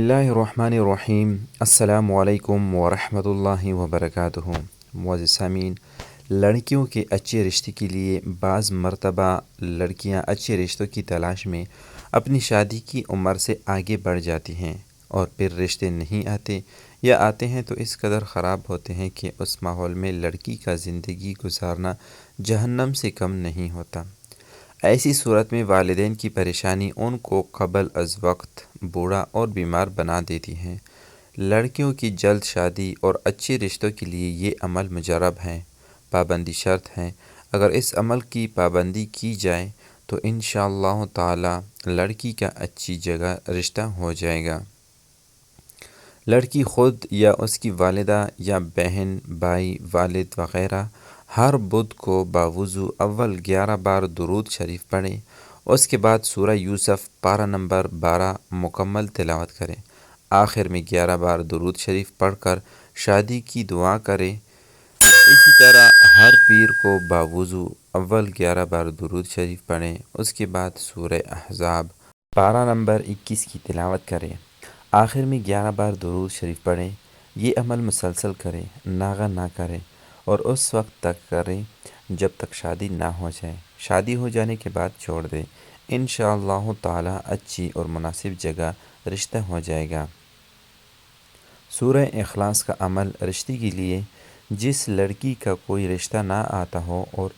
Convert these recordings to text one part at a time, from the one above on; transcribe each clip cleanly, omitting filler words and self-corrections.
اللہ الرحمن الرحیم۔ السلام علیکم ورحمۃ اللہ وبرکاتہ۔ معزز سامعین، لڑکیوں کے اچھے رشتے کے لیے بعض مرتبہ لڑکیاں اچھے رشتوں کی تلاش میں اپنی شادی کی عمر سے آگے بڑھ جاتی ہیں، اور پھر رشتے نہیں آتے یا آتے ہیں تو اس قدر خراب ہوتے ہیں کہ اس ماحول میں لڑکی کا زندگی گزارنا جہنم سے کم نہیں ہوتا۔ ایسی صورت میں والدین کی پریشانی ان کو قبل از وقت بوڑھا اور بیمار بنا دیتی ہے۔ لڑکیوں کی جلد شادی اور اچھے رشتوں کے لیے یہ عمل مجرب ہے، پابندی شرط ہے۔ اگر اس عمل کی پابندی کی جائے تو انشاءاللہ تعالی لڑکی کا اچھی جگہ رشتہ ہو جائے گا۔ لڑکی خود یا اس کی والدہ یا بہن، بھائی، والد وغیرہ ہر بدھ کو باوضو اول 11 بار درود شریف پڑھے، اس کے بعد سورہ یوسف پارہ نمبر 12 مکمل تلاوت کرے، آخر میں 11 بار درود شریف پڑھ کر شادی کی دعا کرے۔ اسی طرح ہر پیر کو باوضو اول 11 بار درود شریف پڑھے، اس کے بعد سورہ احزاب پارہ نمبر 21 کی تلاوت کرے، آخر میں 11 بار درود شریف پڑھے۔ یہ عمل مسلسل کرے، ناغہ نہ کرے، اور اس وقت تک کرے جب تک شادی نہ ہو جائے۔ شادی ہو جانے کے بعد چھوڑ دے، انشاءاللہ تعالی اچھی اور مناسب جگہ رشتہ ہو جائے گا۔ سورہ اخلاص کا عمل رشتے کے لیے: جس لڑکی کا کوئی رشتہ نہ آتا ہو اور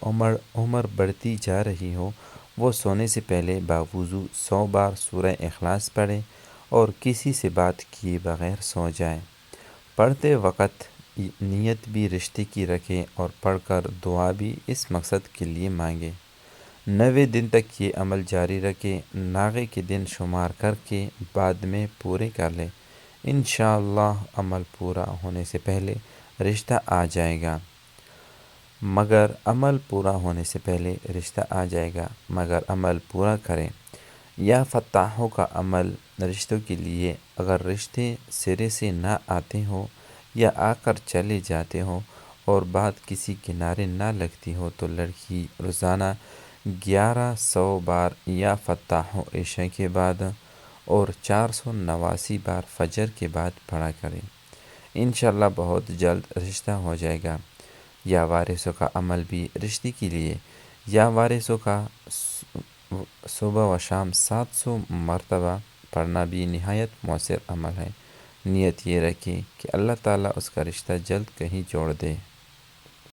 عمر بڑھتی جا رہی ہو، وہ سونے سے پہلے باوضو 100 بار سورہ اخلاص پڑھے اور کسی سے بات کیے بغیر سو جائے۔ پڑھتے وقت نیت بھی رشتے کی رکھے اور پڑھ کر دعا بھی اس مقصد کے لیے مانگے۔ 90 دن تک یہ عمل جاری رکھے، ناغے کے دن شمار کر کے بعد میں پورے کر لے، انشاءاللہ عمل پورا ہونے سے پہلے رشتہ آ جائے گا۔ مگر عمل پورا ہونے سے پہلے رشتہ آ جائے گا مگر عمل پورا کریں۔ یا فتاحوں کا عمل رشتوں کے لیے: اگر رشتے سرے سے نہ آتے ہوں یا آ کر چلے جاتے ہوں اور بات کسی کنارے نہ لگتی ہو تو لڑکی روزانہ 1100 بار یا فتاح عشاء کے بعد اور 489 بار فجر کے بعد پڑھا کرے، انشاءاللہ بہت جلد رشتہ ہو جائے گا۔ یا وارثوں کا عمل بھی رشتے کے لیے: یا وارثوں کا صبح و شام 700 مرتبہ پڑھنا بھی نہایت مؤثر عمل ہے۔ نیت یہ رکھے کہ اللہ تعالیٰ اس کا رشتہ جلد کہیں جوڑ دے۔